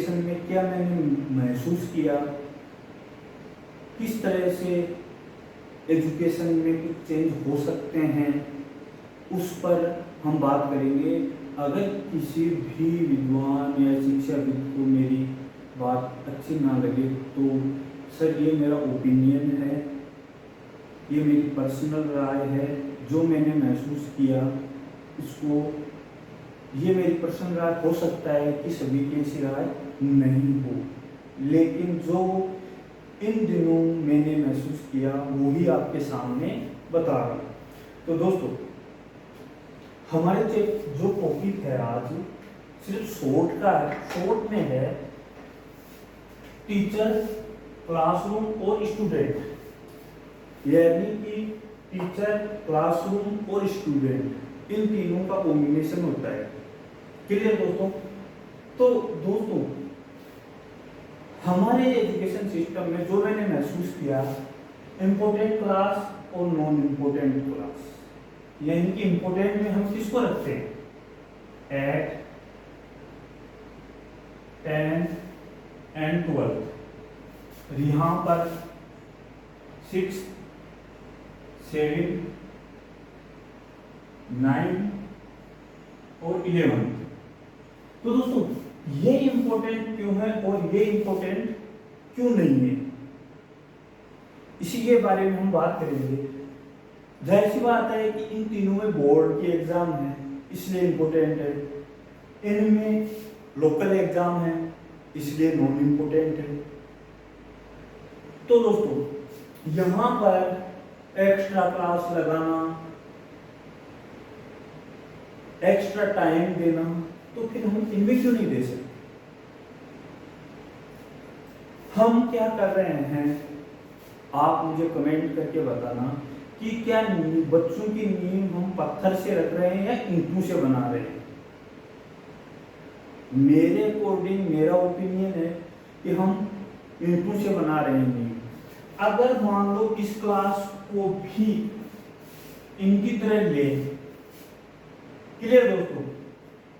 Education में क्या मैंने महसूस किया, किस तरह से एजुकेशन में कुछ चेंज हो सकते हैं, उस पर हम बात करेंगे। अगर किसी भी विद्वान या शिक्षाविद को मेरी बात अच्छी ना लगे तो सर ये मेरा ओपिनियन है, ये मेरी पर्सनल राय है, जो मैंने महसूस किया इसको, ये मेरी पर्सनल राय हो सकता है कि सभी की ऐसी राय नहीं हो, लेकिन जो इन दिनों मैंने महसूस किया वही आपके सामने बता रहा हूँ। तो दोस्तों, हमारे जो टॉपिक है आज सिर्फ शॉर्ट का है, शॉर्ट में है टीचर, क्लासरूम और स्टूडेंट, यानी कि टीचर, क्लासरूम और स्टूडेंट, इन तीनों का कॉम्बिनेशन होता है। क्लियर दोस्तों? तो दोस्तों, हमारे एजुकेशन सिस्टम में जो मैंने महसूस किया, इम्पोर्टेंट क्लास और नॉन इम्पोर्टेंट क्लास, यानी कि इम्पोर्टेंट में हम किसको रखते हैं? 8, 10 एंड 12। यहाँ पर 6, 7, 9 और 11। तो दोस्तों, ये इंपॉर्टेंट क्यों है और ये इंपॉर्टेंट क्यों नहीं है, इसी के बारे में हम बात करेंगे। जाहिर सी बात है कि इन तीनों में बोर्ड के एग्जाम है, इसलिए इंपॉर्टेंट है। इनमें लोकल एग्जाम है, इसलिए नॉन इम्पोर्टेंट है। तो दोस्तों, यहाँ पर एक्स्ट्रा क्लास लगाना, एक्स्ट्रा टाइम देना, तो फिर हम इनमें क्यों नहीं दे सकते? हम क्या कर रहे हैं, आप मुझे कमेंट करके बताना कि क्या बच्चों की नींव हम पत्थर से रख रहे हैं या ईंटों से बना रहे हैं। मेरे अकॉर्डिंग, मेरा ओपिनियन है कि हम ईंटों से बना रहे हैं नींव। अगर मान लो इस क्लास को भी इनकी तरह ले, क्लियर दोस्तों,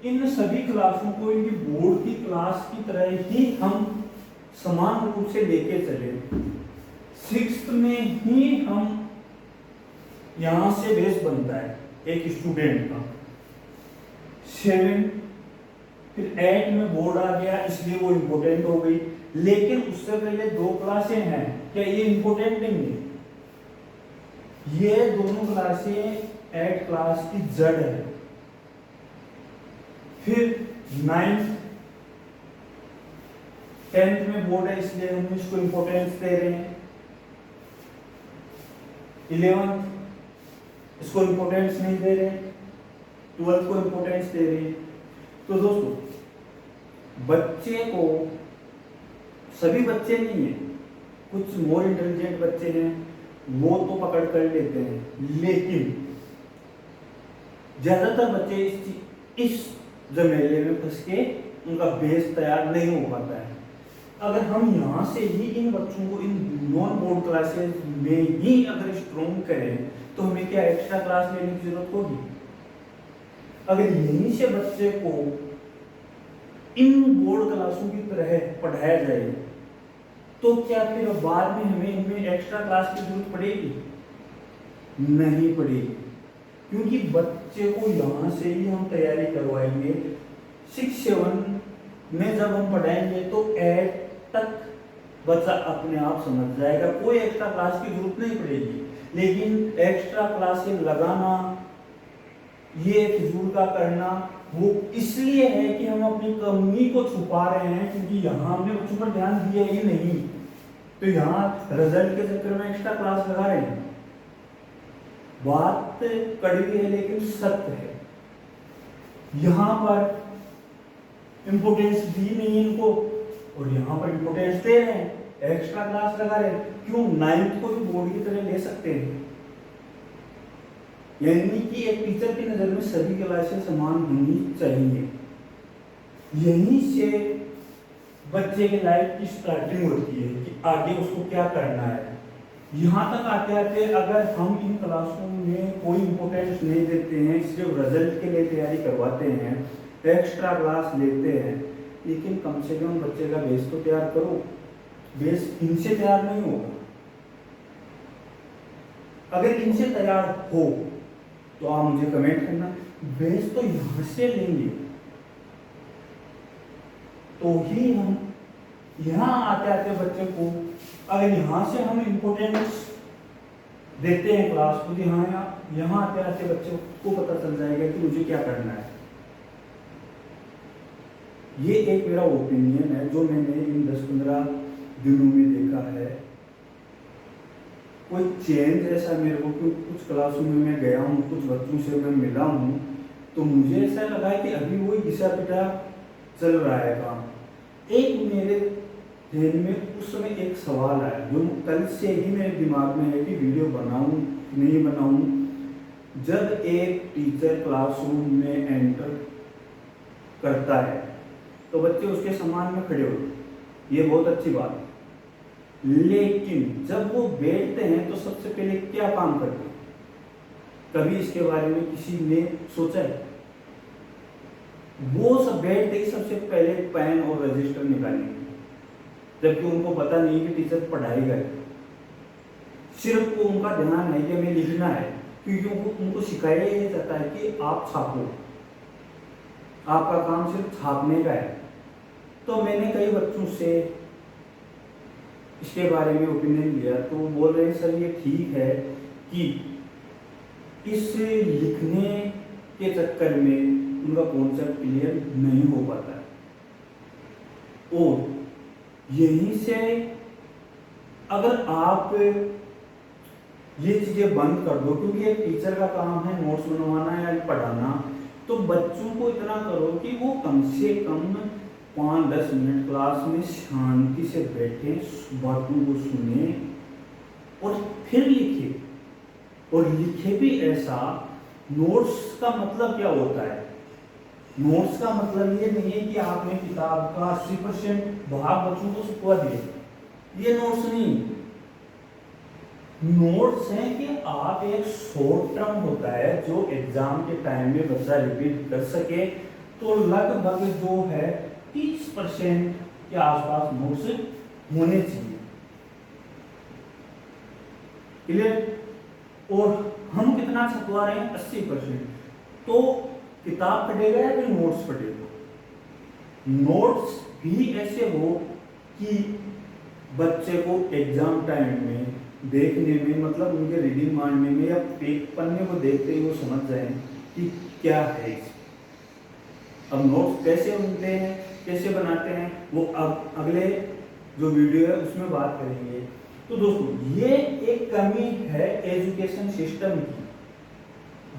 इन सभी क्लासों को इनकी बोर्ड की क्लास की तरह ही हम समान रूप से लेके चले, 6th में ही हम यहां से बेस बनता है एक स्टूडेंट का, 7, फिर 8 में बोर्ड आ गया इसलिए वो इम्पोर्टेंट हो गई। लेकिन उससे पहले 2 क्लासें हैं, क्या ये इम्पोर्टेंट नहीं है? ये दोनों क्लासें 8 क्लास की जड़ है। फिर 9th 10th में बोर्ड है इसलिए हम इसको इंपॉर्टेंस दे रहे हैं। 11th इसको इंपॉर्टेंस नहीं दे रहे, 12th को इंपॉर्टेंस दे रहे हैं। तो दोस्तों, बच्चे को, सभी बच्चे नहीं है, कुछ मोर इंटेलिजेंट बच्चे हैं, वो तो पकड़ कर लेते हैं, लेकिन ज्यादातर बच्चे इस जमेले में फंस के उनका बेस तैयार नहीं हो पाता है। अगर हम यहाँ से ही इन बच्चों को इन नॉन बोर्ड क्लासेस में ही अगर स्ट्रॉन्ग करें तो हमें क्या एक्स्ट्रा क्लास लेने की जरूरत होगी? अगर यहीं से बच्चे को इन बोर्ड क्लासों की तरह पढ़ाया जाए तो क्या फिर बाद में हमें इनमें एक्स्ट्रा क्लास की जरूरत पड़ेगी? नहीं पड़ेगी, क्योंकि बच्चे को यहाँ से ही हम तैयारी करवाएंगे। 6, 7 में जब हम पढ़ाएंगे तो 8 तक बच्चा अपने आप समझ जाएगा, कोई एक्स्ट्रा क्लास की जरूरत नहीं पड़ेगी। लेकिन एक्स्ट्रा क्लासेस लगाना, ये फिजूल का करना, वो इसलिए है कि हम अपनी कमी को छुपा रहे हैं, क्योंकि यहाँ हमने बच्चों पर ध्यान दिया ही नहीं, तो यहाँ रिजल्ट के चक्कर में एक्स्ट्रा क्लास लगा रहे हैं। बात कड़वी है लेकिन सत्य है। यहाँ पर इंपोर्टेंस दी नहीं इनको और यहाँ पर इंपोर्टेंस दे रहे हैं, एक्स्ट्रा क्लास लगा रहे हैं। क्यों? 9th को भी बोर्ड की तरह ले सकते हैं, यानी कि एक टीचर की नजर में सभी क्लासें समान होनी चाहिए। यहीं से बच्चे के लाइफ की स्टार्टिंग होती है कि आगे उसको क्या करना है। यहाँ तक आते आते अगर हम इन क्लासों में कोई इंपोर्टेंस नहीं देते हैं, सिर्फ रिजल्ट के लिए तैयारी करवाते हैं, एक्स्ट्रा क्लास लेते हैं, लेकिन कम से कम बच्चे का बेस तो तैयार करो। बेस इनसे तैयार नहीं होगा। अगर इनसे तैयार हो तो आप मुझे कमेंट करना। बेस तो यहां से लेंगे तो ही हम यहाँ आते आते बच्चे को, अगर यहाँ से हम इम्पोर्टेंस देते हैं क्लास को, यहाँ आते आते बच्चे को पता चल जाएगा कि मुझे क्या करना है। ये एक मेरा ओपिनियन है जो मैंने इन 10-15 दिनों में देखा है। कोई चेंज ऐसा मेरे को, कुछ क्लासों में मैं गया हूँ, कुछ बच्चों से मैं मिला हूँ, तो मुझे ऐसा लगा है कि अभी वही घिसा पिटा चल रहा है काम। एक मेरे ध्यान में उस समय एक सवाल आया जो कल से ही मेरे दिमाग में है कि वीडियो बनाऊं नहीं बनाऊं। जब एक टीचर क्लासरूम में एंटर करता है तो बच्चे उसके सम्मान में खड़े होते हैं, ये बहुत अच्छी बात है। लेकिन जब वो बैठते हैं तो सबसे पहले क्या काम करते हैं? कभी इसके बारे में किसी ने सोचा है? वो सब बैठते ही सबसे पहले पेन और रजिस्टर निकालेंगे, जबकि उनको पता नहीं कि टीचर पढ़ाएगा। सिर्फ वो उनका ध्यान है कि हमें लिखना है, क्योंकि उनको सिखाया ही जाता है कि आप छापो, आपका काम सिर्फ छापने का है। तो मैंने कई बच्चों से इसके बारे में ओपिनियन लिया, तो वो बोल रहे हैं सर ये ठीक है कि इस लिखने के चक्कर में उनका कॉन्सेप्ट क्लियर नहीं हो पाता है। और यहीं से अगर आप ये चीजें बंद कर दो, क्योंकि एक टीचर का काम है नोट्स बनवाना या पढ़ाना, तो बच्चों को इतना करो कि वो कम से कम 5-10 मिनट क्लास में शांति से बैठे, बातों को सुने और फिर लिखे। और लिखे भी ऐसा, नोट्स का मतलब क्या होता है? नोट्स का मतलब ये नहीं है कि आपने किताब का 80% भाग बच्चों को सिखवा दिए, ये नोट्स नहीं। नोट्स है कि आप एक शॉर्ट टर्म होता है जो एग्जाम के टाइम में बच्चा रिपीट कर सके, तो लगभग जो है 30% के आसपास नोट्स होने चाहिए। क्लियर? और हम कितना छपवा रहे हैं? 80%। तो किताब पढ़ेगा या फिर नोट्स पढ़ेगा? नोट्स भी ऐसे हो कि बच्चे को एग्जाम टाइम में देखने में, मतलब उनके रीडिंग मारने में या पन्ने को देखते ही वो समझ जाए कि क्या है। अब नोट्स कैसे बनते हैं, कैसे बनाते हैं, वो अब अगले जो वीडियो है उसमें बात करेंगे। तो दोस्तों ये एक कमी है एजुकेशन सिस्टम की,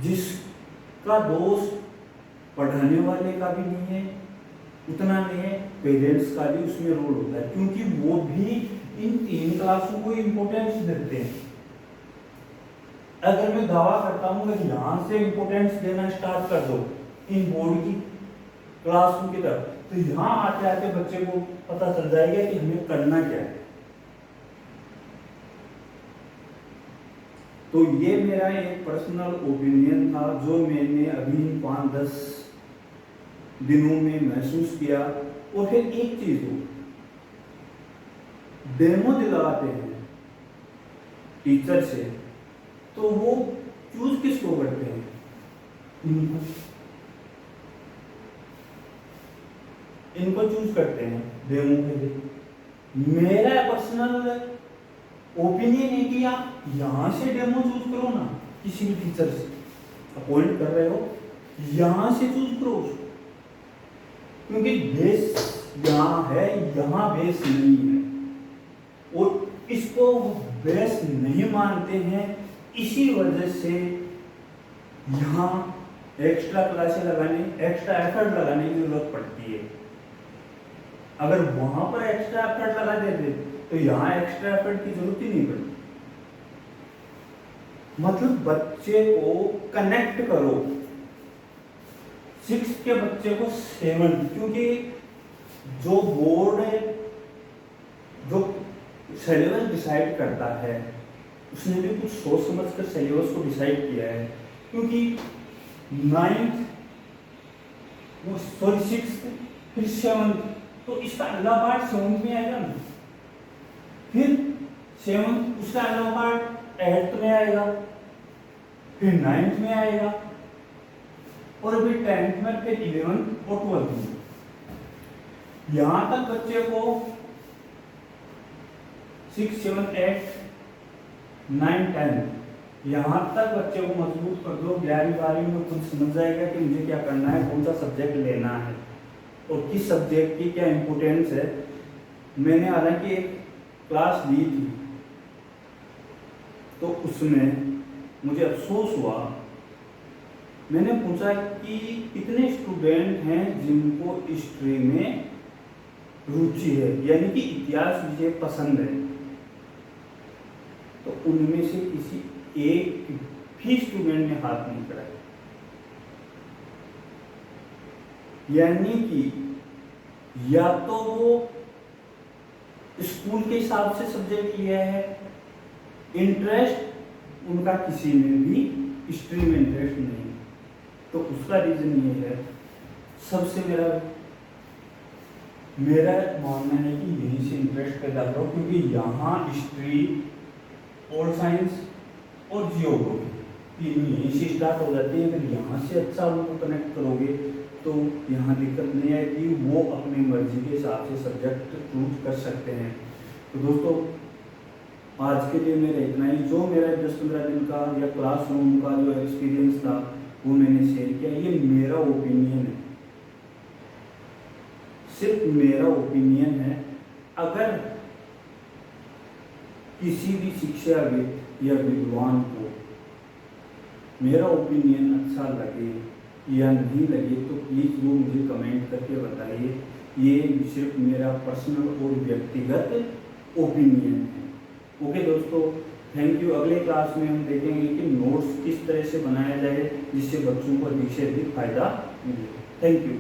जिसका दोष पढ़ाने वाले का भी नहीं है, उतना नहीं है, पेरेंट्स का भी उसमें रोल होता है, क्योंकि वो भी इन 3 क्लासों को इम्पोर्टेंस देते हैं। अगर मैं दावा करता हूं कि यहां से इम्पोर्टेंस देना स्टार्ट कर दो इन बोर्ड की क्लासों की तरफ, तो यहां आते आते बच्चे को पता चल जाएगा कि हमें करना क्या है। तो ये मेरा एक पर्सनल ओपिनियन था जो मैंने अभी 5-10 दिनों में महसूस किया। और फिर एक चीज हो, डेमो दिलाते हैं टीचर से, तो वो चूज किसको करते हैं? इनको चूज करते हैं डेमो के लिए। मेरा पर्सनल ओपिनियन है कि आप यहां से डेमो चूज करो ना, किसी भी टीचर से अपॉइंट कर रहे हो, यहां से चूज करो, क्योंकि बेस यहां है, यहां बेस नहीं है। और इसको बेस नहीं मानते हैं, इसी वजह से यहाँ एक्स्ट्रा क्लासेस लगाने, एक्स्ट्रा एफर्ट लगाने की जरूरत पड़ती है। अगर वहां पर एक्स्ट्रा एफर्ट लगा देते तो यहाँ एक्स्ट्रा एफर्ट की जरूरत ही नहीं पड़ती। मतलब बच्चे को कनेक्ट करो, 6 के बच्चे को 7, क्योंकि जो बोर्ड है, जो सिलेबस डिसाइड करता है, उसने भी कुछ सोच समझ कर सिलेबस को डिसाइड किया है। क्योंकि 9th, 6th, फिर 7th तो इसका अगला पार्ट 7th में आएगा ना, फिर 7th उसका अगला पार्ट 8th में आएगा, फिर 9th में आएगा, और फिर 10th में, फिर 11th और 12th में। यहां तक बच्चे को 6, 7, 8, 9, 10 यहां तक बच्चे को मजबूत कर दो। 11वीं 12वीं में खुद समझ जाएगा कि मुझे क्या करना है, कौन सा सब्जेक्ट लेना है और किस सब्जेक्ट की क्या इम्पोर्टेंस है। मैंने हालांकि एक क्लास ली थी तो उसमें मुझे अफसोस हुआ, मैंने पूछा कि कितने स्टूडेंट हैं जिनको हिस्ट्री में रुचि है, यानी कि इतिहास विषय पसंद है, तो उनमें से किसी एक भी स्टूडेंट ने हाथ नहीं बढ़ाया। यानी कि या तो वो स्कूल के हिसाब से सब्जेक्ट लिया है, इंटरेस्ट उनका किसी में भी हिस्ट्री में इंटरेस्ट नहीं, तो उसका रीजन ये है, सबसे मेरा मानना है कि यहीं से इंटरेस्ट पैदा करो, क्योंकि यहाँ हिस्ट्री और साइंस और जियोग्राफी तीनों यहीं से स्टार्ट हो जाती है। अगर यहाँ से अच्छा उनको कनेक्ट करोगे तो यहाँ दिक्कत नहीं आएगी, वो अपनी मर्जी के हिसाब से सब्जेक्ट चूज कर सकते हैं। तो दोस्तों आज के लिए मेरा इतना ही। जो मेरा 10-15 दिन का या क्लासरूम का जो एक्सपीरियंस था वो मैंने शेयर किया। ये मेरा ओपिनियन है, सिर्फ मेरा ओपिनियन है। अगर किसी भी शिक्षाविद या विद्वान को मेरा ओपिनियन अच्छा लगे या नहीं लगे तो प्लीज़ वो मुझे कमेंट करके बताइए। ये सिर्फ मेरा पर्सनल और व्यक्तिगत ओपिनियन है। ओके दोस्तों, थैंक यू। अगले क्लास में हम देखेंगे कि नोट्स किस तरह से बनाया जाए जिससे बच्चों को अधिक से अधिक फायदा मिले। Thank you.